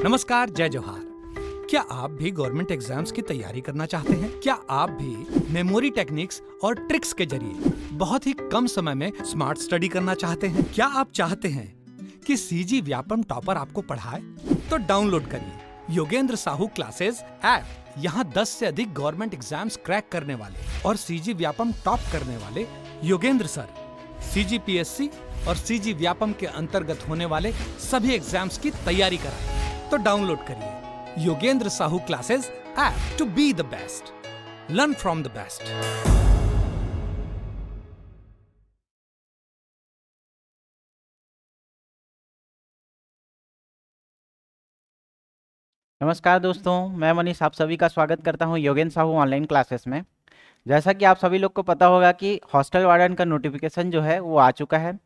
नमस्कार, जय जोहार। क्या आप भी गवर्नमेंट एग्जाम्स की तैयारी करना चाहते हैं? क्या आप भी मेमोरी टेक्निक्स और ट्रिक्स के जरिए बहुत ही कम समय में स्मार्ट स्टडी करना चाहते हैं? क्या आप चाहते हैं कि सीजी व्यापम टॉपर आपको पढ़ाए? तो डाउनलोड करिए योगेंद्र साहू क्लासेस ऐप। यहाँ 10 से अधिक गवर्नमेंट एग्जाम्स क्रैक करने वाले और सीजी व्यापम टॉप करने वाले योगेंद्र सर सीजीपीएससी और सीजी व्यापम के अंतर्गत होने वाले सभी एग्जाम्स की तैयारी कराएं। तो डाउनलोड करिए Yogendra Sahu classes app to be the best, learn from the best. नमस्कार दोस्तों, मैं मनीष आप सभी का स्वागत करता हूं योगेंद्र साहू ऑनलाइन क्लासेस में। जैसा कि आप सभी लोग को पता होगा कि हॉस्टल वार्डन का नोटिफिकेशन जो है वो आ चुका है।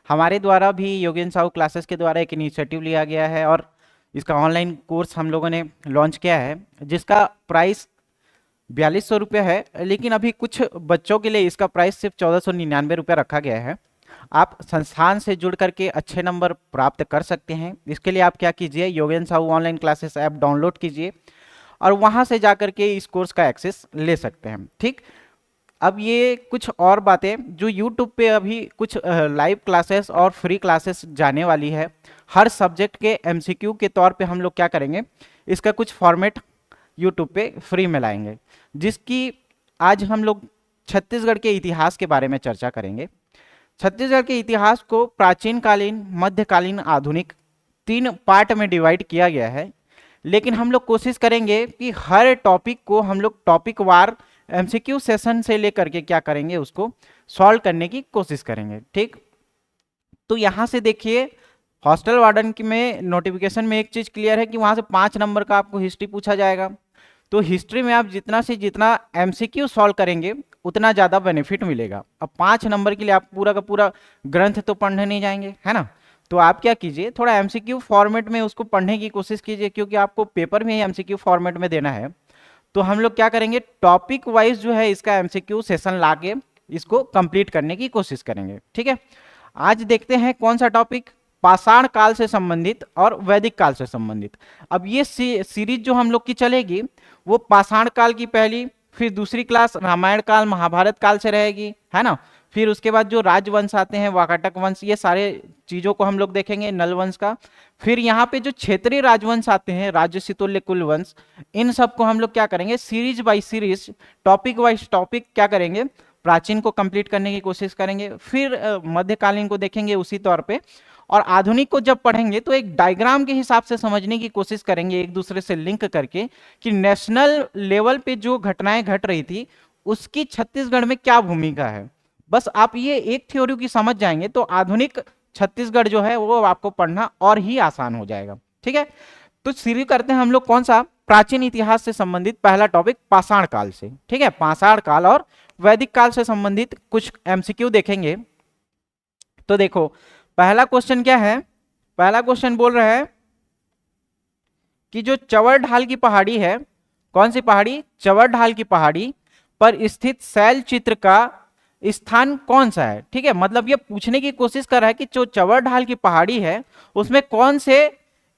हमारे द्वारा भी योगेंद्र साहू क्लासेस के द्वारा एक इनिशिएटिव लिया गया है और इसका ऑनलाइन कोर्स हम लोगों ने लॉन्च किया है, जिसका प्राइस 4200 रुपये है। लेकिन अभी कुछ बच्चों के लिए इसका प्राइस सिर्फ 1499 रुपये रखा गया है। आप संस्थान से जुड़ करके अच्छे नंबर प्राप्त कर सकते हैं। इसके लिए आप क्या कीजिए, Yogendra Sahu online classes app download कीजिए और वहां से जाकर के इस कोर्स का एक्सेस ले सकते हैं। ठीक, अब ये कुछ और बातें जो YouTube पे अभी कुछ लाइव क्लासेस और फ्री क्लासेस जाने वाली है। हर सब्जेक्ट के MCQ के तौर पे हम लोग क्या करेंगे, इसका कुछ फॉर्मेट YouTube पे फ्री में लाएंगे, जिसकी आज हम लोग छत्तीसगढ़ के इतिहास के बारे में चर्चा करेंगे। छत्तीसगढ़ के इतिहास को प्राचीन कालीन, मध्यकालीन, आधुनिक 3 पार्ट में डिवाइड किया गया है। लेकिन हम लोग कोशिश करेंगे कि हर टॉपिक को हम लोग टॉपिक वार MCQ सेशन से लेकर के क्या करेंगे, उसको सॉल्व करने की कोशिश करेंगे। ठीक, तो यहाँ से देखिए हॉस्टल वार्डन की में नोटिफिकेशन में एक चीज़ क्लियर है कि वहाँ से 5 नंबर का आपको हिस्ट्री पूछा जाएगा। तो हिस्ट्री में आप जितना से जितना MCQ सॉल्व करेंगे उतना ज़्यादा बेनिफिट मिलेगा। अब 5 नंबर के लिए आप पूरा का पूरा ग्रंथ तो पढ़ने नहीं जाएंगे, है ना। तो आप क्या कीजिए, थोड़ा MCQ फॉर्मेट में उसको पढ़ने की कोशिश कीजिए, क्योंकि आपको पेपर में ही MCQ फॉर्मेट में देना है। तो हम लोग क्या करेंगे, टॉपिक वाइज जो है इसका MCQ सेशन ला के इसको कंप्लीट करने की कोशिश करेंगे। ठीक है, आज देखते हैं कौन सा टॉपिक, पाषाण काल से संबंधित और वैदिक काल से संबंधित। अब ये सीरीज जो हम लोग की चलेगी वो पाषाण काल की पहली, फिर दूसरी क्लास रामायण काल, महाभारत काल से रहेगी, है ना। फिर उसके बाद जो राजवंश आते हैं, वाकाटक वंश, ये सारे चीज़ों को हम लोग देखेंगे, नल वंश का। फिर यहाँ पे जो क्षेत्रीय राजवंश आते हैं, राज्य तुल्य कुल वंश, इन सब को हम लोग क्या करेंगे, series by series, topic wise topic क्या करेंगे, प्राचीन को कंप्लीट करने की कोशिश करेंगे। फिर मध्यकालीन को देखेंगे उसी तौर पे, और आधुनिक को जब पढ़ेंगे तो एक डायग्राम के हिसाब से समझने की कोशिश करेंगे, एक दूसरे से लिंक करके, कि नेशनल लेवल पे जो घटनाएं घट रही थी उसकी छत्तीसगढ़ में क्या भूमिका है। बस आप ये एक थ्योरी की समझ जाएंगे तो आधुनिक छत्तीसगढ़ जो है वो आपको पढ़ना और ही आसान हो जाएगा। ठीक है, तो शुरू करते हैं हम लोग कौन सा, प्राचीन इतिहास से संबंधित पहला टॉपिक पाषाण काल से। ठीक है, पाषाण काल और वैदिक काल से संबंधित कुछ MCQ देखेंगे। तो देखो पहला क्वेश्चन क्या है, पहला क्वेश्चन बोल रहा है कि जो चवर ढाल की पहाड़ी है, कौन सी पहाड़ी, चवर ढाल की पहाड़ी पर स्थित शैल चित्र का स्थान कौन सा है। ठीक है, मतलब ये पूछने की कोशिश कर रहा है कि जो चवर ढाल की पहाड़ी है उसमें कौन से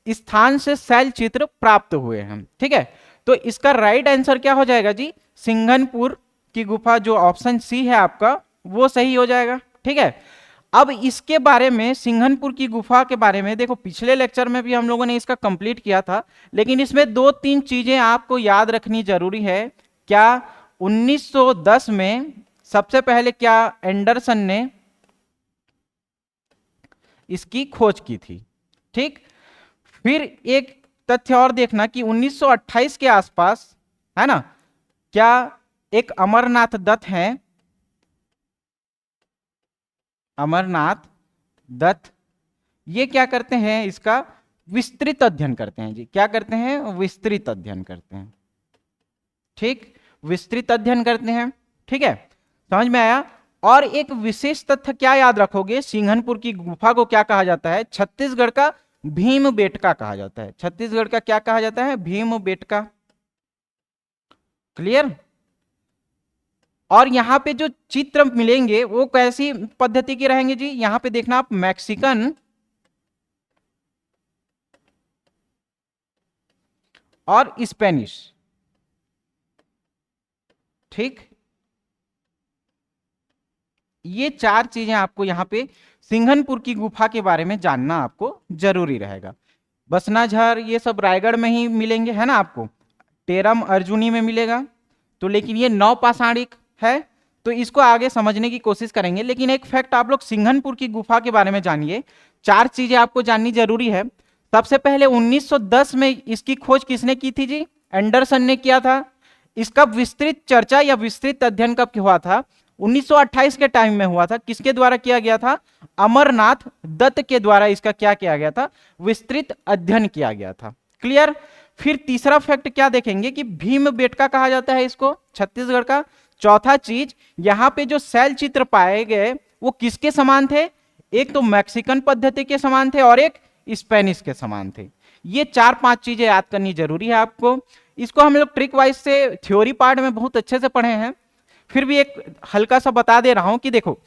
स्थान से शैल चित्र प्राप्त हुए हैं। ठीक है, तो इसका राइट आंसर क्या हो जाएगा जी, सिंघनपुर की गुफा, जो ऑप्शन सी है आपका वो सही हो जाएगा। ठीक है, अब इसके बारे में, सिंघनपुर की गुफा के बारे में देखो, पिछले लेक्चर में भी हम लोगों ने इसका कंप्लीट किया था, लेकिन इसमें 2-3 चीजें आपको याद रखनी जरूरी है। क्या 1910 में सबसे पहले क्या एंडरसन ने इसकी खोज की थी। ठीक, फिर एक तथ्य और देखना कि 1928 के आसपास, है ना, क्या एक अमरनाथ दत्त हैं, अमरनाथ दत्त, ये क्या करते हैं, इसका विस्तृत अध्ययन करते हैं जी। क्या करते हैं, विस्तृत अध्ययन करते हैं। ठीक, विस्तृत अध्ययन करते हैं। ठीक है, समझ में आया। और एक विशेष तथ्य क्या याद रखोगे, सिंघनपुर की गुफा को क्या कहा जाता है, छत्तीसगढ़ का भीम बेटका कहा जाता है। छत्तीसगढ़ का क्या कहा जाता है, भीम बेटका। क्लियर। और यहाँ पे जो चित्र मिलेंगे वो कैसी पद्धति के रहेंगे जी, यहाँ पे देखना आप, मैक्सिकन और स्पेनिश। ठीक, ये चार चीजें आपको यहाँ पे सिंघनपुर की गुफा के बारे में जानना आपको जरूरी रहेगा। बसनाझर ये सब रायगढ़ में ही मिलेंगे, है ना, आपको टेरम अर्जुनी में मिलेगा। तो लेकिन ये नवपाषाणिक है, तो इसको आगे समझने की कोशिश करेंगे। लेकिन एक फैक्ट आप लोग सिंघनपुर की गुफा के बारे में जानिए। चार चीजें आपको जाननी जरूरी है। सबसे पहले 1910 में इसकी खोज किसने की थी जी? एंडरसन ने किया था। इसका विस्तृत चर्चा या विस्तृत अध्ययन कब हुआ था? 1928 के टाइम में हुआ था। किसके द्वारा किया गया था? अमरनाथ दत्त के द्वारा इसका क्या किया गया था? विस्तृत अध्ययन किया गया था। क्लियर। फिर तीसरा फैक्ट क्या देखेंगे कि भीमबेटका कहा जाता है इसको, छत्तीसगढ़ का। चौथा चीज, यहां पे जो शैल चित्र पाए गए वो किसके समान थे? एक तो मैक्सिकन पद्धति के समान थे और एक स्पेनिश के समान थे। ये चार पांच चीजें याद करनी जरूरी है आपको। इसको हम लोग ट्रिक वाइज से थ्योरी पार्ट में बहुत अच्छे से पढ़े हैं, फिर भी एक हल्का सा बता दे रहा हूं कि देखो,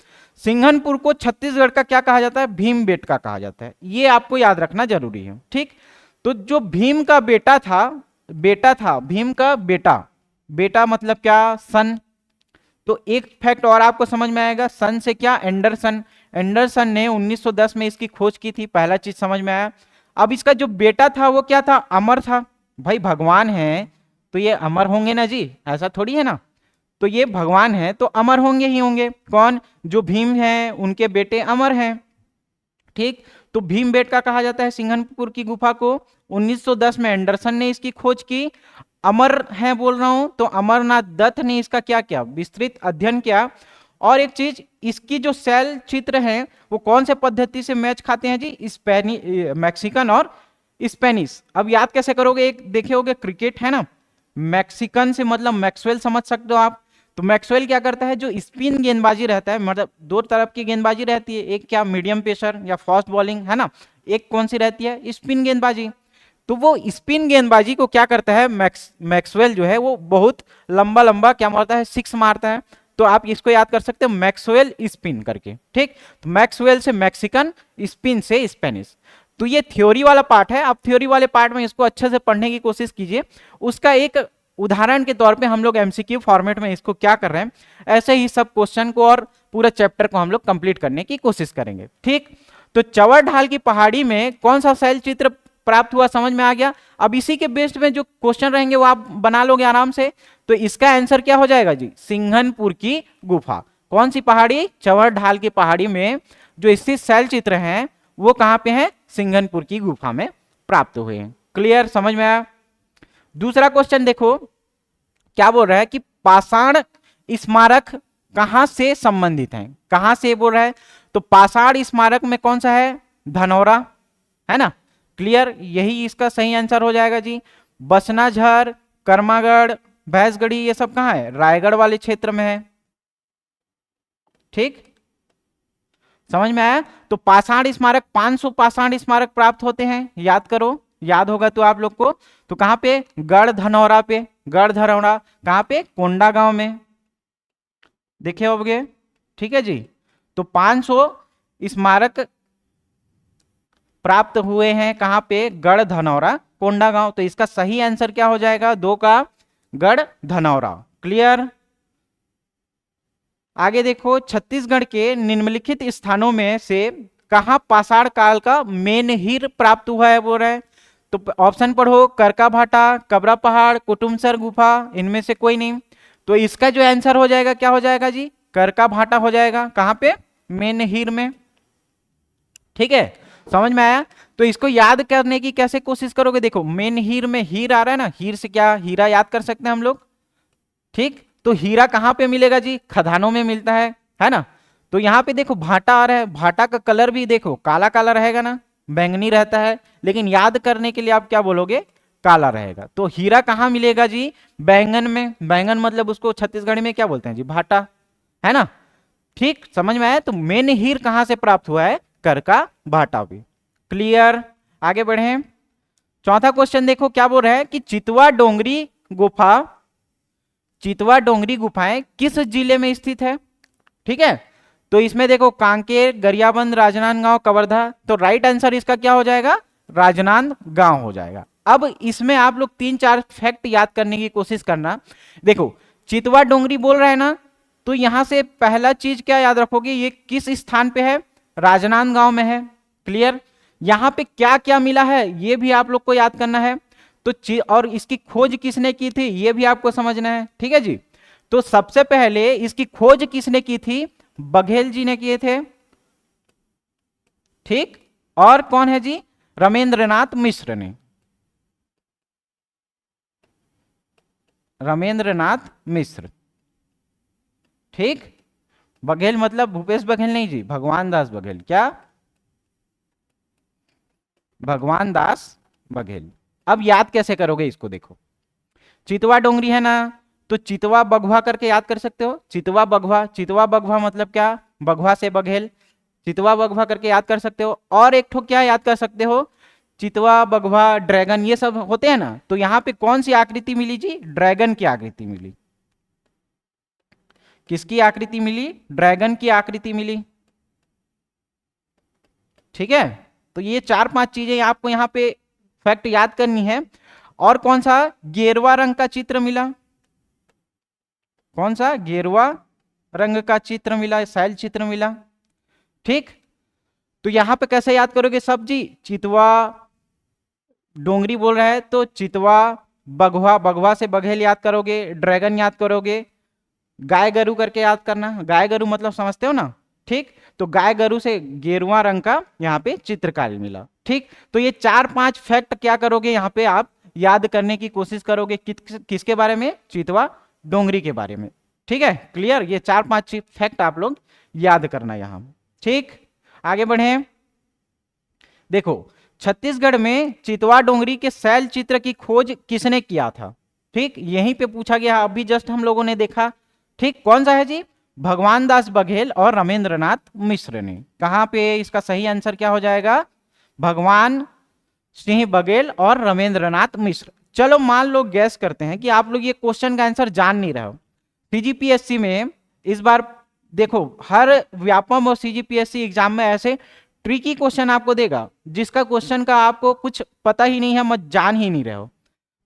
सिंघनपुर को छत्तीसगढ़ का क्या कहा जाता है? भीमबेटका कहा जाता है। ये आपको याद रखना जरूरी है। ठीक, तो जो भीम का बेटा था भीम का बेटा मतलब क्या? सन। तो एक फैक्ट और आपको समझ में आएगा, सन से क्या? एंडरसन ने 1910 में इसकी खोज की थी। पहला चीज समझ में आया। अब इसका जो बेटा था वो क्या था? अमर था। भाई भगवान है तो ये अमर होंगे ना जी, ऐसा थोड़ी है ना। तो ये भगवान है तो अमर होंगे ही होंगे। कौन? जो भीम है उनके बेटे अमर हैं। ठीक, तो भीमबेटका कहा जाता है सिंघनपुर की गुफा को। 1910 में एंडरसन ने इसकी खोज की। अमर है बोल रहा हूं, तो अमरनाथ दत्त ने इसका क्या किया? विस्तृत अध्ययन किया। और एक चीज, इसकी जो शैल चित्र हैं वो कौन से पद्धति से मैच खाते हैं जी? मैक्सिकन और स्पेनिश। अब याद कैसे करोगे? एक देखे होगे क्रिकेट है ना, मैक्सिकन से मतलब मैक्सवेल समझ सकते हो आप। तो मैक्सवेल क्या करता है? जो स्पिन गेंदबाजी रहता है, मतलब दो तरफ की गेंदबाजी रहती है, एक क्या मीडियम पेसर या फास्ट बॉलिंग है ना, एक कौन सी रहती है? स्पिन गेंदबाजी। तो वो स्पिन गेंदबाजी को क्या करता है? मैक्सवेल जो है वो बहुत लंबा लंबा क्या मारता है? सिक्स मारता है। तो आप इसको याद कर सकते हो मैक्सवेल स्पिन करके। ठीक, तो मैक्सवेल से मैक्सिकन, स्पिन से स्पेनिश। तो ये थ्योरी वाला पार्ट है। आप थ्योरी वाले पार्ट में इसको अच्छे से पढ़ने की कोशिश कीजिए। उसका एक उदाहरण के तौर पे हम लोग एमसीक्यू फॉर्मेट में इसको क्या कर रहे हैं, ऐसे ही सब क्वेश्चन को और पूरा चैप्टर को हम लोग कंप्लीट करने की कोशिश करेंगे। ठीक, तो चवर ढाल की पहाड़ी में कौन सा शैल चित्र प्राप्त हुआ? समझ में आ गया। अब इसी के बेस्ड में जो क्वेश्चन रहेंगे वो आप बना लोगे आराम से। तो इसका आंसर क्या हो जाएगा जी? सिंघनपुर की गुफा। कौन सी पहाड़ी? चवर ढाल की पहाड़ी में जो स्थित शैल चित्र हैं वो कहां पे हैं? सिंघनपुर की गुफा में प्राप्त हुए हैं। क्लियर, समझ में आया। दूसरा क्वेश्चन देखो क्या बोल रहा है कि पाषाण स्मारक कहां से संबंधित हैं? कहां से बोल रहा है? तो पाषाण स्मारक में कौन सा है? धनौरा, है ना। क्लियर, यही इसका सही आंसर हो जाएगा जी। बसनाझर, कर्मागढ़, भैंसगढ़ी ये सब कहां है? रायगढ़ वाले क्षेत्र में है। ठीक, समझ में आया। तो पाषाण स्मारक 500 पाषाण स्मारक प्राप्त होते हैं, याद करो, याद होगा तो आप लोग को। तो कहां पे? गढ़ धनौरा पे। गढ़ धनौरा कहां पे? कोंडा गांव में, देखे होंगे। ठीक है जी, तो 500 स्मारक प्राप्त हुए हैं कहां पे? गढ़ धनौरा, कोंडा गांव। तो इसका सही आंसर क्या हो जाएगा? 2 का गढ़ धनौरा। क्लियर। आगे देखो, छत्तीसगढ़ के निम्नलिखित स्थानों में से कहां पाषाण काल का मेनहीर प्राप्त हुआ है बोल रहे हैं। तो ऑप्शन पढ़ो, करका भाटा, कबरा पहाड़, कुटुमसर गुफा, इनमें से कोई नहीं। तो इसका जो आंसर हो जाएगा क्या हो जाएगा जी? करका भाटा हो जाएगा। कहां पे? मेनहीर में। ठीक है, समझ में आया। तो इसको याद करने की कैसे कोशिश करोगे? देखो मेनहीर में हीर आ रहा है ना, हीर से क्या हीरा याद कर सकते हैं हम लोग। ठीक, तो हीरा कहां पे मिलेगा जी? खदानों में मिलता है ना। तो यहां पे देखो भाटा आ रहा है, भाटा का कलर भी देखो काला काला रहेगा ना, बैंगनी रहता है, लेकिन याद करने के लिए आप क्या बोलोगे? काला रहेगा। तो हीरा कहां मिलेगा जी? बैंगन में। बैंगन मतलब उसको छत्तीसगढ़ी में क्या बोलते हैं जी? भाटा, है ना। ठीक, समझ में आया। तो मेन हीर कहां से प्राप्त हुआ है? करका भाटा भी। क्लियर, आगे बढ़े। चौथा क्वेश्चन देखो क्या बोल रहा है कि चितवा डोंगरी गुफाएं किस जिले में स्थित है? ठीक है, तो इसमें देखो कांकेर, गरियाबंद, राजनांदगांव, कवर्धा। तो राइट आंसर इसका क्या हो जाएगा? राजनांदगांव हो जाएगा। अब इसमें आप लोग 3-4 फैक्ट याद करने की कोशिश करना। देखो चितवा डोंगरी बोल रहा है ना, तो यहां से पहला चीज क्या याद रखोगे, ये किस स्थान पे है, राजनांदगांव में है। क्लियर। यहां पे क्या क्या मिला है ये भी आप लोग को याद करना है। तो और इसकी खोज किसने की थी ये भी आपको समझना है। ठीक है जी। तो सबसे पहले इसकी खोज किसने की थी, बघेल जी ने किए थे। ठीक। और कौन है जी, रमेंद्रनाथ मिश्र ने। रमेंद्रनाथ मिश्र। ठीक। बघेल मतलब भूपेश बघेल नहीं जी, भगवान दास बघेल। क्या, भगवान दास बघेल। अब याद कैसे करोगे इसको, देखो चितवा डोंगरी है ना, तो चितवा बघवा करके याद कर सकते हो। चितवा बघवा, चितवा बघवा मतलब क्या, बघवा से बघेल, चितवा बघवा करके याद कर सकते हो। और एक ठो क्या याद कर सकते हो, चितवा बघवा ड्रैगन, ये सब होते हैं ना। तो यहां पे कौन सी आकृति मिली जी, ड्रैगन की आकृति मिली। किसकी आकृति मिली, ड्रैगन की आकृति मिली। ठीक है। तो ये 4-5 चीजें आपको यहाँ पे फैक्ट याद करनी है। और कौन सा, गेरुआ रंग का चित्र मिला, कौन सा, गेरुआ रंग का चित्र मिला, शैल चित्र मिला। ठीक। तो यहां पे कैसे याद करोगे सब जी, चितवा डोंगरी बोल रहा है तो चितवा बघवा, बघवा से बघेल याद करोगे, ड्रैगन याद करोगे, गाय गरु करके याद करना। गाय गरु मतलब समझते हो ना। ठीक। तो गाय गरु से गेरुआ रंग का यहाँ पे चित्रकारी मिला। ठीक। तो ये 4-5 फैक्ट क्या करोगे यहाँ पे आप याद करने की कोशिश करोगे, किसके बारे में, चितवा डोंगरी के बारे में। ठीक है, क्लियर। ये 4-5 फैक्ट आप लोग याद करना यहाँ। ठीक। आगे बढ़े। देखो छत्तीसगढ़ में चितवा डोंगरी के शैल चित्र की खोज किसने किया था। ठीक, यहीं पे पूछा गया, अभी जस्ट हम लोगों ने देखा। ठीक, कौन सा है जी, भगवान दास बघेल और रमेंद्रनाथ मिश्र ने। कहां पे इसका सही आंसर क्या हो जाएगा, भगवान सिंह बघेल और रमेंद्रनाथ मिश्र। चलो मान लो गैस करते हैं कि आप लोग ये क्वेश्चन का आंसर जान नहीं रहे हो। सीजीपीएससी में इस बार देखो हर व्यापम और सीजीपीएससी एग्जाम में ऐसे ट्रिकी क्वेश्चन आपको देगा जिसका क्वेश्चन का आपको कुछ पता ही नहीं है, मत जान ही नहीं रहे हो।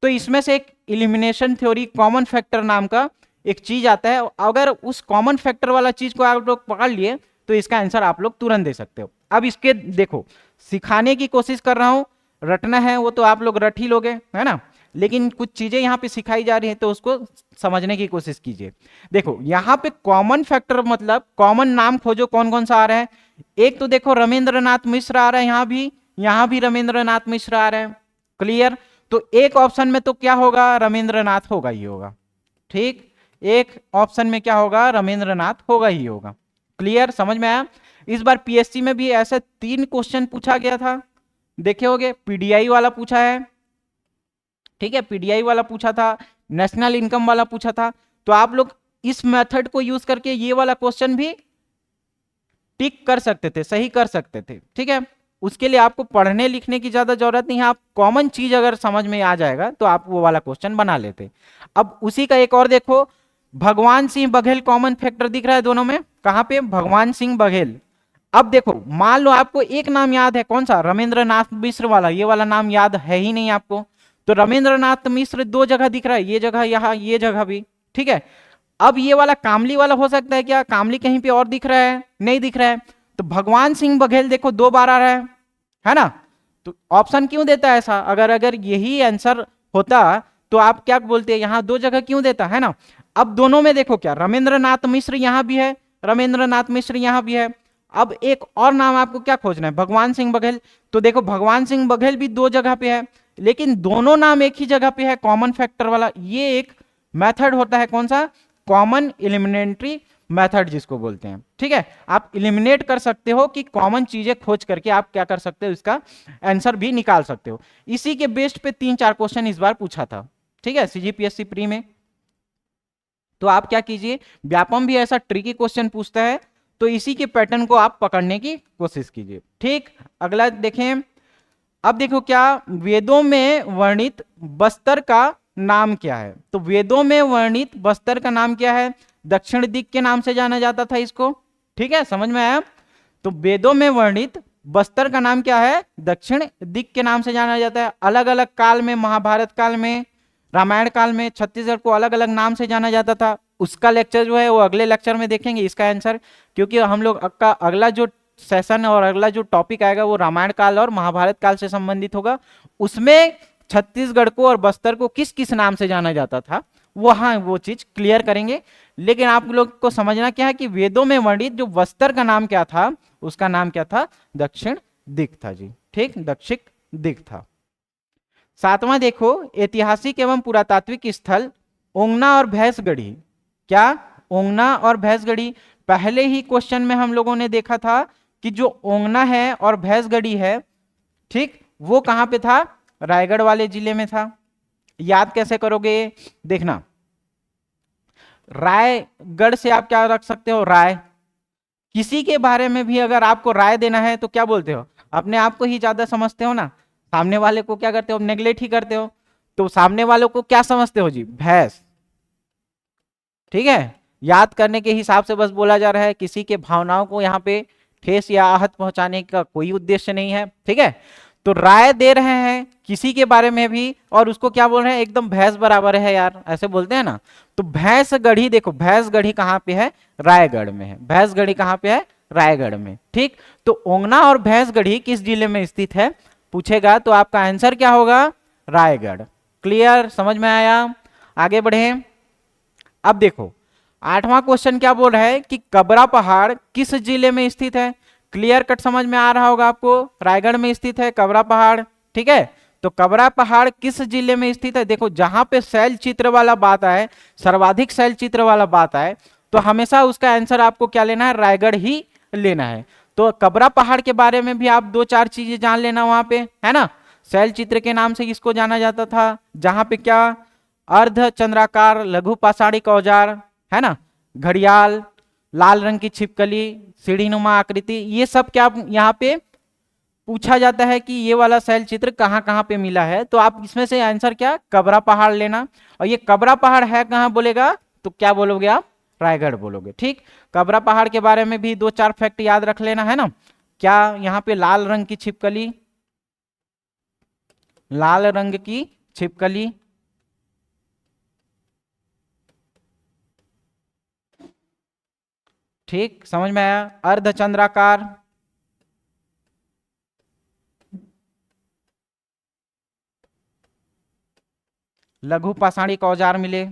तो इसमें से एक इलिमिनेशन थ्योरी, कॉमन फैक्टर नाम का एक चीज आता है। अगर उस कॉमन फैक्टर वाला चीज को आप लोग पकड़ लिए तो इसका आंसर आप लोग तुरंत दे सकते हो। अब इसके देखो सिखाने की कोशिश कर रहा हूं, रटना है वो तो आप लोग रट ही लोगे, है ना। लेकिन कुछ चीजें यहाँ पे सिखाई जा रही है तो उसको समझने की कोशिश कीजिए। देखो यहाँ पे कॉमन फैक्टर मतलब कॉमन नाम खोजो, कौन कौन सा आ रहा है। एक तो देखो रमेंद्रनाथ मिश्र आ रहा है, यहाँ भी रमेंद्रनाथ मिश्र आ रहा है। क्लियर। तो एक ऑप्शन में तो क्या होगा, रमेंद्रनाथ होगा ही होगा। ठीक, एक ऑप्शन में क्या होगा, रमेंद्रनाथ होगा ही होगा। क्लियर, समझ में आया। इस बार पीएससी में भी ऐसे 3 क्वेश्चन पूछा गया था, देखे होगे। पीडीआई वाला पूछा है, ठीक है, पीडीआई वाला पूछा था, नेशनल इनकम वाला पूछा था। तो आप लोग इस मेथड को यूज करके ये वाला क्वेश्चन भी टिक कर सकते थे, सही कर सकते थे। ठीक है, उसके लिए आपको पढ़ने लिखने की ज्यादा जरूरत नहीं है। आप कॉमन चीज अगर समझ में आ जाएगा तो आप वो वाला क्वेश्चन बना लेते। अब उसी का एक और देखो, भगवान सिंह बघेल कॉमन फैक्टर दिख रहा है दोनों में, कहां पे, भगवान सिंह बघेल। अब देखो मान लो आपको एक नाम याद है, कौन सा, रमेंद्रनाथ मिश्र वाला, ये वाला नाम याद है ही नहीं आपको। तो रमेंद्रनाथ मिश्र 2 जगह दिख रहा है, ये जगह यहाँ, ये जगह भी। ठीक है। अब ये वाला कामली वाला हो सकता है क्या, कामली कहीं पे और दिख रहा है, नहीं दिख रहा है। तो भगवान सिंह बघेल देखो 2 बार आ रहा है ना। तो ऑप्शन क्यों देता है ऐसा, अगर यही आंसर होता तो आप क्या बोलते हैं, यहाँ 2 जगह क्यों देता है ना। अब दोनों में देखो क्या, रमेंद्रनाथ मिश्र यहां भी है, रमेंद्रनाथ मिश्र यहां भी है। अब एक और नाम आपको क्या खोजना है, भगवान सिंह बघेल। तो देखो भगवान सिंह बघेल भी 2 जगह पे है, लेकिन दोनों नाम एक ही जगह पे है, कॉमन फैक्टर वाला। ये एक मेथड होता है, कौन सा, कॉमन एलिमिनेटरी मेथड जिसको बोलते हैं। ठीक है, आप एलिमिनेट कर सकते हो कि कॉमन चीजें खोज करके आप क्या कर सकते हो, इसका आंसर भी निकाल सकते हो। इसी के बेस्ड पे 3-4 क्वेश्चन इस बार पूछा था। ठीक है, सीजीपीएससी प्री में। तो आप क्या कीजिए, व्यापम भी ऐसा ट्रिकी क्वेश्चन पूछता है तो इसी के पैटर्न को आप पकड़ने की कोशिश कीजिए। ठीक, अगला देखें। अब देखो क्या, वेदों में वर्णित बस्तर का नाम क्या है। तो वेदों में वर्णित बस्तर का नाम क्या है, दक्षिण दिक के नाम से जाना जाता था इसको। ठीक है, समझ में आया। तो वेदों में वर्णित बस्तर का नाम क्या है? दक्षिण दिक के नाम से जाना जाता है। अलग अलग काल में, महाभारत काल में, रामायण काल में छत्तीसगढ़ को अलग अलग नाम से जाना जाता था। उसका लेक्चर जो है वो अगले लेक्चर में देखेंगे इसका आंसर, क्योंकि हम लोग का अगला जो सेशन और अगला जो टॉपिक आएगा वो रामायण काल और महाभारत काल से संबंधित होगा। उसमें छत्तीसगढ़ को और बस्तर को किस किस नाम से जाना जाता था वहां वो चीज क्लियर करेंगे। लेकिन आप लोग को समझना क्या है कि वेदों में वर्णित जो बस्तर का नाम क्या था, उसका नाम क्या था? दक्षिण दिक था जी। ठीक, दक्षिण दिक था। सातवां देखो, ऐतिहासिक एवं पुरातात्विक स्थल ओंगना और भैंसगढ़ी। क्या? ओंगना और भैंसगढ़ी। पहले ही क्वेश्चन में हम लोगों ने देखा था कि जो ओंगना है और भैंसगढ़ी है, ठीक, वो कहां पे था? रायगढ़ वाले जिले में था। याद कैसे करोगे? देखना, रायगढ़ से आप क्या रख सकते हो? राय। किसी के बारे में भी अगर आपको राय देना है तो क्या बोलते हो? अपने आप को ही ज्यादा समझते हो ना, सामने वाले को क्या करते हो? नेग्लेक्ट ही करते हो। तो सामने वालों को क्या समझते हो जी? भैंस। ठीक है, याद करने के हिसाब से बस बोला जा रहा है, किसी के भावनाओं को यहाँ पे ठेस या आहत पहुंचाने का कोई उद्देश्य नहीं है। ठीक है, तो राय दे रहे हैं किसी के बारे में भी, और उसको क्या बोल रहे हैं? एकदम भैंस बराबर है यार, ऐसे बोलते हैं ना। तो भैंसगढ़ी, देखो भैंसगढ़ी कहाँ पे है? रायगढ़ में है। भैंसगढ़ी कहाँ पे है? रायगढ़ में। ठीक, तो ओंगना और भैंसगढ़ी किस जिले में स्थित है पूछेगा तो आपका आंसर क्या होगा? रायगढ़। क्लियर, समझ में आया? आगे बढ़े। अब देखो, आठवां क्वेश्चन क्या बोल रहा है कि कबरा पहाड़ किस जिले में स्थित है? क्लियर कट समझ में आ रहा होगा आपको, रायगढ़ में स्थित है कबरा पहाड़। ठीक है, तो कबरा पहाड़ किस जिले में स्थित है? देखो, जहां पे शैल चित्र वाला बात आए, सर्वाधिक शैल चित्र वाला बात आए, तो हमेशा उसका आंसर आपको क्या लेना है? रायगढ़ ही लेना है। तो कबरा पहाड़ के बारे में भी आप दो चार चीजें जान लेना, वहां पे है ना, शैल चित्र के नाम से इसको जाना जाता था, जहां पे क्या? अर्ध चंद्राकार लघु पाषाणिक औजार, है ना, घड़ियाल, लाल रंग की छिपकली, सीढ़ीनुमा आकृति, ये सब क्या यहाँ पे पूछा जाता है कि ये वाला शैल चित्र कहाँ कहाँ पे मिला है। तो आप इसमें से आंसर क्या? कबरा पहाड़ लेना। और ये कबरा पहाड़ है कहाँ बोलेगा तो क्या बोलोगे आप? रायगढ़ बोलोगे। ठीक, कबरा पहाड़ के बारे में भी दो चार फैक्ट याद रख लेना, है ना। क्या? यहाँ पे लाल रंग की छिपकली, लाल रंग की छिपकली, ठीक, समझ में आया? अर्धचंद्राकार, लघु पाषाणिक औजार मिले।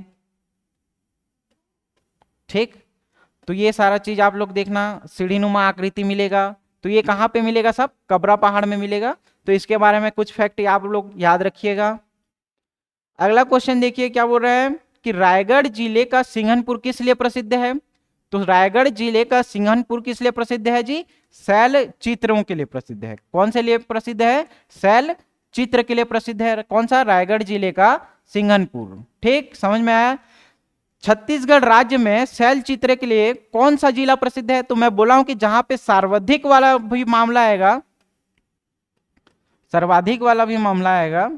ठीक, तो ये सारा चीज आप लोग देखना। सीढ़ीनुमा आकृति मिलेगा, तो ये कहाँ पे मिलेगा? सब कबरा पहाड़ में मिलेगा। तो इसके बारे में कुछ फैक्ट आप लोग याद रखिएगा। अगला क्वेश्चन देखिए क्या बोल रहे हैं कि रायगढ़ जिले का सिंघनपुर किस लिए प्रसिद्ध है? तो रायगढ़ जिले का सिंघनपुर किस लिए प्रसिद्ध है जी? शैल चित्रों के लिए प्रसिद्ध है। कौन से लिए प्रसिद्ध है? शैल चित्र के लिए प्रसिद्ध है। कौन सा? रायगढ़ जिले का सिंघनपुर। ठीक, समझ में आया? छत्तीसगढ़ राज्य में शैल चित्र के लिए कौन सा जिला प्रसिद्ध है? तो मैं बोला हूं कि जहां पे सर्वाधिक वाला भी मामला आएगा, सर्वाधिक वाला भी मामला आएगा,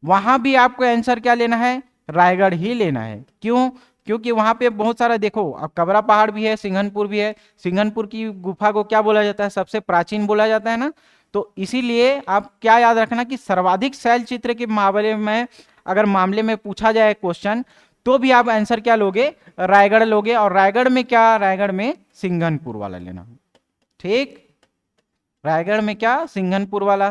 वहां भी आपको आंसर क्या लेना है? रायगढ़ ही लेना है। क्यों? क्योंकि वहां पे बहुत सारा, देखो अब कबरा पहाड़ भी है, सिंघनपुर भी है। सिंघनपुर की गुफा को क्या बोला जाता है? सबसे प्राचीन बोला जाता है ना। तो इसीलिए आप क्या याद रखना कि सर्वाधिक शैल चित्र के मामले में, अगर मामले में पूछा जाए क्वेश्चन, तो भी आप आंसर क्या लोगे? रायगढ़ लोगे। और रायगढ़ में क्या? रायगढ़ में सिंघनपुर वाला लेना। ठीक, रायगढ़ में क्या? सिंघनपुर वाला।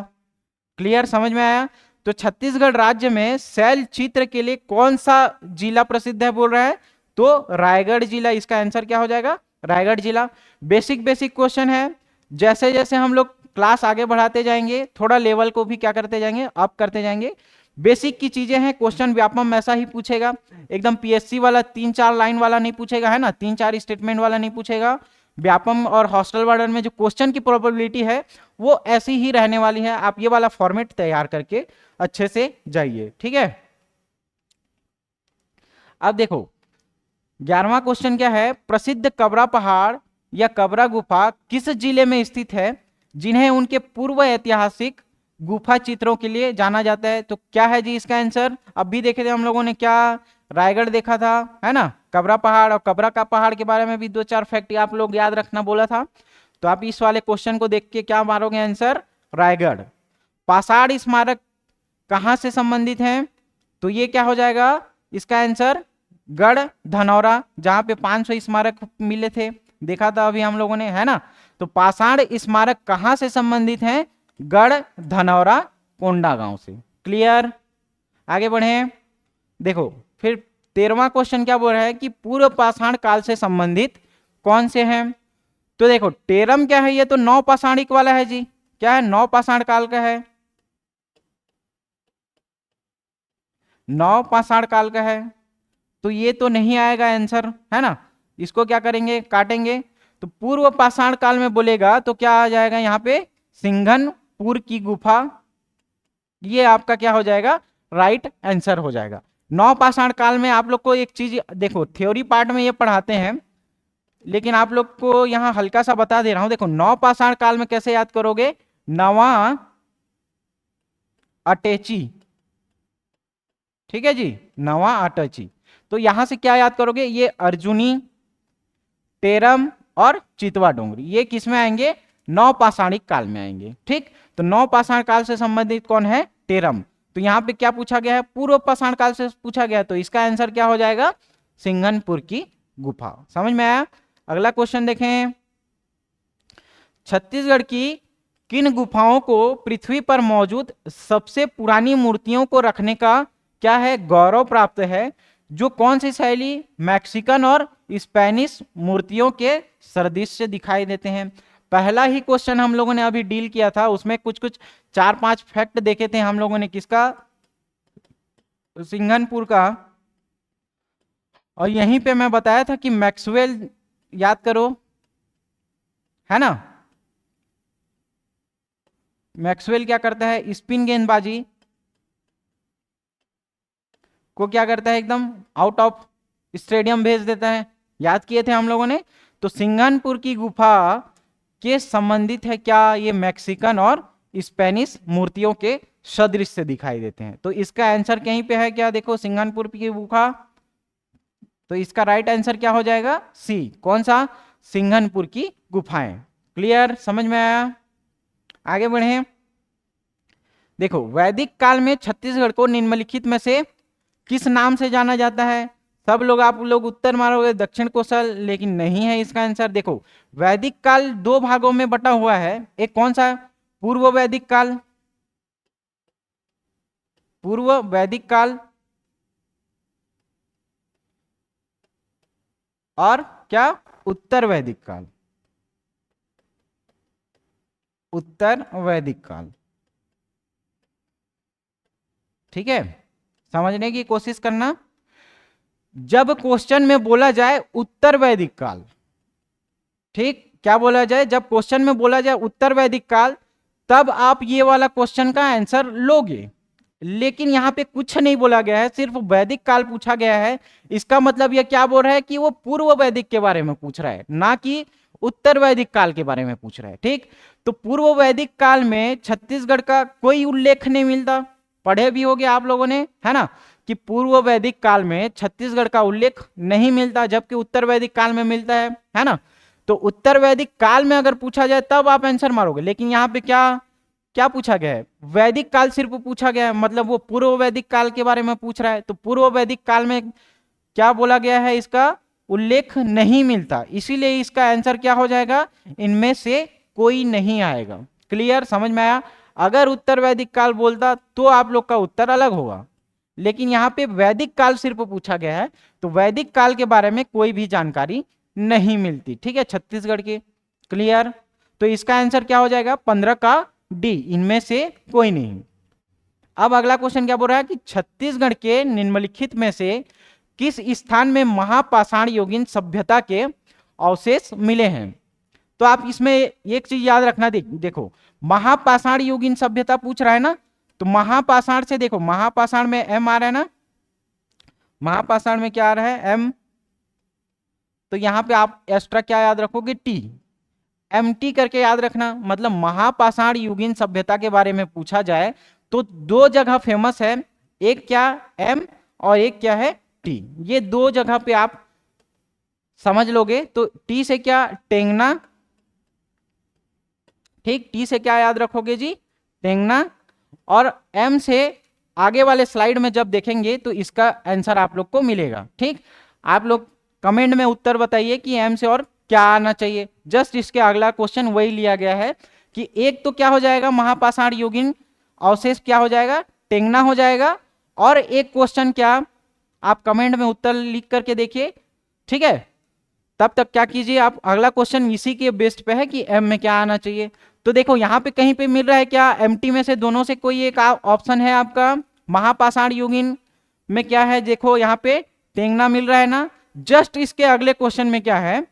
क्लियर, समझ में आया? तो छत्तीसगढ़ राज्य में शैल चित्र के लिए कौन सा जिला प्रसिद्ध है बोल रहा है? तो रायगढ़ जिला। इसका आंसर क्या हो जाएगा? रायगढ़ जिला। बेसिक बेसिक क्वेश्चन है। जैसे जैसे हम लोग क्लास आगे बढ़ाते जाएंगे, थोड़ा लेवल को भी क्या करते जाएंगे? अप करते जाएंगे। बेसिक की चीजें हैं। क्वेश्चन व्यापम ऐसा ही पूछेगा, एकदम पीएससी वाला 3-4 लाइन वाला नहीं पूछेगा, है ना, 3-4 स्टेटमेंट वाला नहीं पूछेगा। व्यापम और हॉस्टल वार्डन में जो क्वेश्चन की प्रोबेबिलिटी है वो ऐसी ही रहने वाली है। आप ये वाला फॉर्मेट तैयार करके अच्छे से जाइए। ठीक है, अब देखो 11वां क्वेश्चन क्या है? प्रसिद्ध कबरा पहाड़ या कबरा गुफा किस जिले में स्थित है जिन्हें उनके पूर्व ऐतिहासिक गुफा चित्रों के लिए जाना जाता है? तो क्या है जी इसका आंसर? अभी देखे थे हम लोगों ने क्या? रायगढ़ देखा था, है ना, कबरा पहाड़ और कबरा का पहाड़ के बारे में भी दो चार फैक्ट आप लोग याद रखना बोला था। तो आप इस वाले क्वेश्चन को देख के क्या मारोगे आंसर, रायगढ़। पाषाण स्मारक कहां से संबंधित है, तो ये क्या हो जाएगा इसका आंसर, गढ़ धनौरा, जहां पे 500 स्मारक मिले थे, देखा था अभी हम लोगों ने, है ना। तो पाषाण स्मारक कहां से संबंधित है, गढ़ धनौरा कोंडा गांव से। क्लियर, आगे बढ़े। देखो फिर 13वां क्वेश्चन क्या बोल रहा है कि पूर्व पाषाण काल से संबंधित कौन से हैं, तो देखो टेरम क्या है, ये तो नौ पाषाणिक वाला है जी, क्या है, नौ पाषाण काल का है, नौ पाषाण काल का है, तो ये तो नहीं आएगा आंसर, है ना। इसको क्या करेंगे, काटेंगे। तो पूर्व पाषाण काल में बोलेगा तो क्या आ जाएगा यहाँ पे, सिंघनपुर की गुफा, ये आपका क्या हो जाएगा, राइट आंसर हो जाएगा। नौ पाषाण काल में आप लोग को एक चीज देखो, थ्योरी पार्ट में ये पढ़ाते हैं, लेकिन आप लोग को यहाँ हल्का सा बता दे रहा हूं। देखो नौ पाषाण काल में कैसे याद करोगे, नवा अटेची, ठीक है जी, नवा अटेची। तो यहां से क्या याद करोगे, ये अर्जुनी, टेरम और चितवा डोंगरी, ये किस में आएंगे, नौ पाषाणिक काल में आएंगे। ठीक, तो नौ पाषाण काल से संबंधित कौन है, टेरम। तो यहाँ पे क्या पूछा गया है, पूर्व पाषाण काल से पूछा गया, तो इसका आंसर क्या हो जाएगा, सिंघनपुर की गुफा। समझ में आया। अगला क्वेश्चन देखें, छत्तीसगढ़ की किन गुफाओं को पृथ्वी पर मौजूद सबसे पुरानी मूर्तियों को रखने का क्या है, गौरव प्राप्त है, जो कौन सी शैली, मैक्सिकन और स्पेनिश मूर्तियों के सदृश दिखाई देते हैं। पहला ही क्वेश्चन हम लोगों ने अभी डील किया था, उसमें कुछ कुछ 4-5 फैक्ट देखे थे हम लोगों ने, किसका, सिंघनपुर का। और यहीं पे मैं बताया था कि मैक्सवेल याद करो, है ना। मैक्सवेल क्या करता है, स्पिन गेंदबाजी को क्या करता है, एकदम आउट ऑफ स्टेडियम भेज देता है, याद किए थे हम लोगों ने। तो सिंघनपुर की गुफा के संबंधित है क्या, ये मैक्सिकन और स्पेनिश मूर्तियों के सदृश से दिखाई देते हैं। तो इसका आंसर कहीं पे है क्या, देखो सिंघनपुर की गुफा, तो इसका राइट आंसर क्या हो जाएगा, सी, कौन सा, सिंघनपुर की गुफाएं। क्लियर, समझ में आया। आगे बढ़े। देखो वैदिक काल में छत्तीसगढ़ को निम्नलिखित में से किस नाम से जाना जाता है। सब लोग आप लोग उत्तर मारोगे दक्षिण कोसल, लेकिन नहीं है इसका आंसर। देखो वैदिक काल 2 भागों में बटा हुआ है, एक कौन सा, पूर्व वैदिक काल, पूर्व वैदिक काल, और क्या, उत्तर वैदिक काल, उत्तर वैदिक काल। ठीक है, समझने की कोशिश करना। जब क्वेश्चन में बोला जाए उत्तर वैदिक काल, ठीक, क्या बोला जाए, जब क्वेश्चन में बोला जाए उत्तर वैदिक काल, तब आप ये वाला क्वेश्चन का आंसर लोगे। लेकिन यहाँ पे कुछ नहीं बोला गया है, सिर्फ वैदिक काल पूछा गया है। इसका मतलब ये क्या बोल रहा है कि वो पूर्व वैदिक के बारे में पूछ रहा है, ना कि उत्तर वैदिक काल के बारे में पूछ रहा है। ठीक, तो पूर्व वैदिक काल में छत्तीसगढ़ का कोई उल्लेख नहीं मिलता, पढ़े भी होगे आप लोगों ने, है ना, कि पूर्व वैदिक काल में छत्तीसगढ़ का उल्लेख नहीं मिलता, जबकि उत्तर वैदिक काल में मिलता है ना। तो उत्तर वैदिक काल में अगर पूछा जाए तब आप आंसर मारोगे, लेकिन यहाँ पे क्या क्या पूछा गया है, वैदिक काल सिर्फ पूछा गया है, मतलब वो पूर्व वैदिक काल के बारे में पूछ रहा है। तो पूर्व वैदिक काल में क्या बोला गया है, इसका उल्लेख नहीं मिलता, इसीलिए इसका आंसर क्या हो जाएगा, इनमें से कोई नहीं आएगा। क्लियर, समझ में आया। अगर उत्तर वैदिक काल बोलता तो आप लोग का उत्तर अलग होगा, लेकिन यहाँ पे वैदिक काल सिर्फ पूछा गया है, तो वैदिक काल के बारे में कोई भी जानकारी नहीं मिलती। ठीक है, छत्तीसगढ़ के। क्लियर, तो इसका आंसर क्या हो जाएगा, 15 का डी, इनमें से कोई नहीं। अब अगला क्वेश्चन क्या बोल रहा है कि छत्तीसगढ़ के निम्नलिखित में से किस स्थान में महापाषाण युगीन सभ्यता के अवशेष मिले हैं। तो आप इसमें एक चीज याद रखना, देखो महापाषाण युगीन सभ्यता पूछ रहा है ना, तो महापाषाण से देखो, महापाषाण में एम आ रहा है ना, महापाषाण में क्या आ रहा है, एम, तो यहां पे आप एक्स्ट्रा क्या याद रखोगे, टी, एम टी करके याद रखना। मतलब महापाषाण युगीन सभ्यता के बारे में पूछा जाए तो 2 जगह फेमस है, एक क्या, एम, और एक क्या है, टी। ये 2 जगह पे आप समझ लोगे। तो टी से क्या, टेंगना, ठीक, टी से क्या याद रखोगे जी, टेंगना, और एम से आगे वाले स्लाइड में जब देखेंगे तो इसका आंसर आप लोग को मिलेगा। ठीक, आप लोग कमेंट में उत्तर बताइए कि एम से और क्या आना चाहिए। जस्ट इसके अगला क्वेश्चन वही लिया गया है कि एक तो क्या हो जाएगा, महापाषाण युगीन अवशेष क्या हो जाएगा, टेंगना हो जाएगा, और एक क्वेश्चन क्या, आप कमेंट में उत्तर लिख करके देखिए। ठीक है, तब तक क्या कीजिए आप, अगला क्वेश्चन इसी के बेस्ड पे है कि एम में क्या आना चाहिए। तो देखो यहाँ पे कहीं पे मिल रहा है क्या, एमटी में से दोनों से कोई एक ऑप्शन है आपका, महापाषाण युगीन में क्या है, देखो यहाँ पे टेंगना मिल रहा है ना। जस्ट इसके अगले क्वेश्चन में क्या है,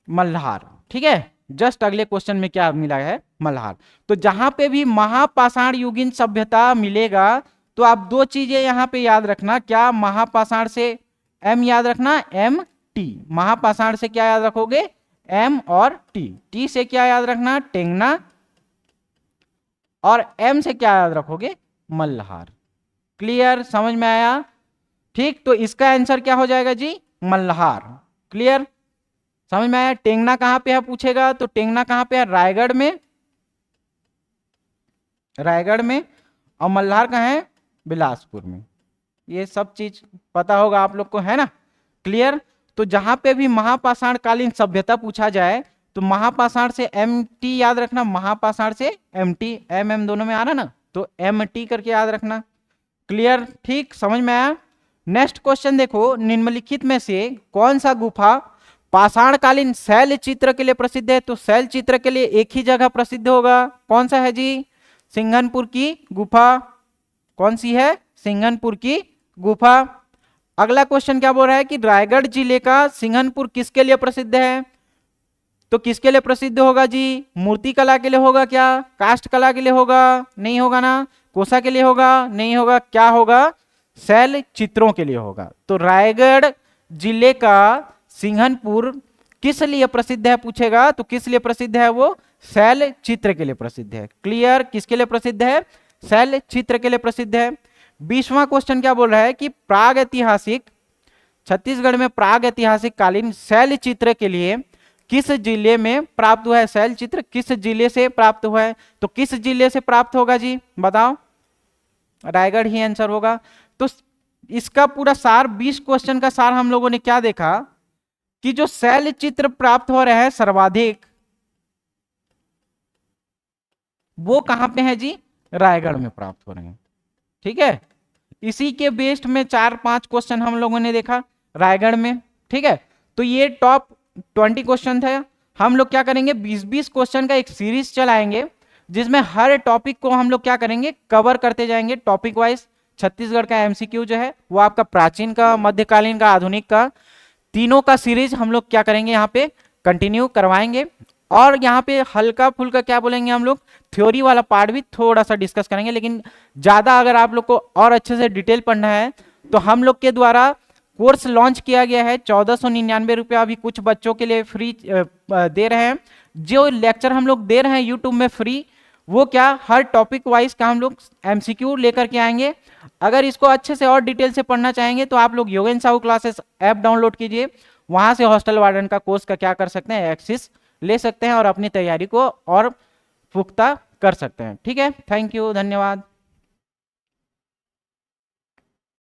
मल्हार। ठीक है, जस्ट अगले क्वेश्चन में क्या मिला है, मल्हार। तो जहां पे भी महापाषाण युगीन सभ्यता मिलेगा तो आप दो चीजें यहां पे याद रखना, क्या, महापाषाण से एम याद रखना, एम टी, महापाषाण से क्या याद रखोगे, एम और टी, टी से क्या याद रखना, टेंगना, और एम से क्या याद रखोगे, मल्हार। क्लियर, समझ में आया। ठीक, तो इसका आंसर क्या हो जाएगा जी, मल्हार। क्लियर, समझ में आया। टेंगना कहां पे है पूछेगा, तो टेंगना कहां पे है, रायगढ़ में, रायगढ़ में, और मल्हार कहां है, बिलासपुर में। ये सब चीज पता होगा आप लोग को, है ना। क्लियर, तो जहां पे भी महापाषाण कालीन सभ्यता पूछा जाए तो महापाषाण से एम टी याद रखना, महापाषाण से एम टी, एम एम दोनों में आ रहा ना, तो एम टी करके याद रखना। क्लियर, ठीक, समझ में आया। नेक्स्ट क्वेश्चन देखो, निम्नलिखित में से कौन सा गुफा पाषाणकालीन शैल चित्र के लिए प्रसिद्ध है। तो शैल चित्र के लिए एक ही जगह प्रसिद्ध होगा, कौन सा है जी, सिंघनपुर की गुफा। कौन सी है, सिंघनपुर की गुफा। अगला क्वेश्चन क्या बोल रहा है कि रायगढ़ जिले का सिंघनपुर किसके लिए प्रसिद्ध है। तो किसके लिए प्रसिद्ध होगा जी, मूर्ति कला के लिए होगा क्या, काष्ठ कला के लिए होगा, नहीं होगा ना, कोसा के लिए होगा, नहीं होगा, क्या होगा, शैल चित्रों के लिए होगा। तो रायगढ़ जिले का सिंघनपुर किस लिए प्रसिद्ध है पूछेगा, तो किस लिए प्रसिद्ध है, वो शैल चित्र के लिए प्रसिद्ध है। क्लियर, किसके लिए प्रसिद्ध है, शैल चित्र के लिए प्रसिद्ध है। 20वां क्वेश्चन क्या बोल रहा है कि प्राग ऐतिहासिक, छत्तीसगढ़ में प्राग ऐतिहासिक कालीन शैल चित्र के लिए किस जिले में प्राप्त हुआ है, शैल चित्र किस जिले से प्राप्त हुआ है। तो किस जिले से प्राप्त होगा जी, बताओ, रायगढ़ ही आंसर होगा। तो इसका पूरा सार, 20 क्वेश्चन का सार हम लोगों ने क्या देखा कि जो शैल चित्र प्राप्त हो रहे हैं सर्वाधिक, वो कहां पे है जी, रायगढ़ में प्राप्त हो रहे हैं। ठीक है, इसी के बेस्ड में 4-5 क्वेश्चन हम लोगों ने देखा रायगढ़ में। ठीक है, तो ये टॉप 20 क्वेश्चन थे। हम लोग क्या करेंगे, 20-20 क्वेश्चन का एक सीरीज चलाएंगे जिसमें हर टॉपिक को हम लोग क्या करेंगे, कवर करते जाएंगे टॉपिक वाइज। छत्तीसगढ़ का एमसीक्यू जो है वो आपका प्राचीन का, मध्यकालीन का, आधुनिक का, तीनों का सीरीज हम लोग क्या करेंगे, यहाँ पे कंटिन्यू करवाएंगे। और यहाँ पे हल्का फुल्का क्या बोलेंगे हम लोग, थ्योरी वाला पार्ट भी थोड़ा सा डिस्कस करेंगे। लेकिन ज़्यादा अगर आप लोग को और अच्छे से डिटेल पढ़ना है तो हम लोग के द्वारा कोर्स लॉन्च किया गया है, 1499 रुपया अभी कुछ बच्चों के लिए फ्री दे रहे हैं। जो लेक्चर हम लोग दे रहे हैं यूट्यूब में फ्री, वो क्या, हर टॉपिक वाइज का हम लोग एमसीक्यू लेकर के आएंगे। अगर इसको अच्छे से और डिटेल से पढ़ना चाहेंगे तो आप लोग योगेन साहू क्लासेस ऐप डाउनलोड कीजिए, वहां से हॉस्टल वार्डन का कोर्स का क्या कर सकते हैं, एक्सेस ले सकते हैं और अपनी तैयारी को और पुख्ता कर सकते हैं। ठीक है, थैंक यू, धन्यवाद।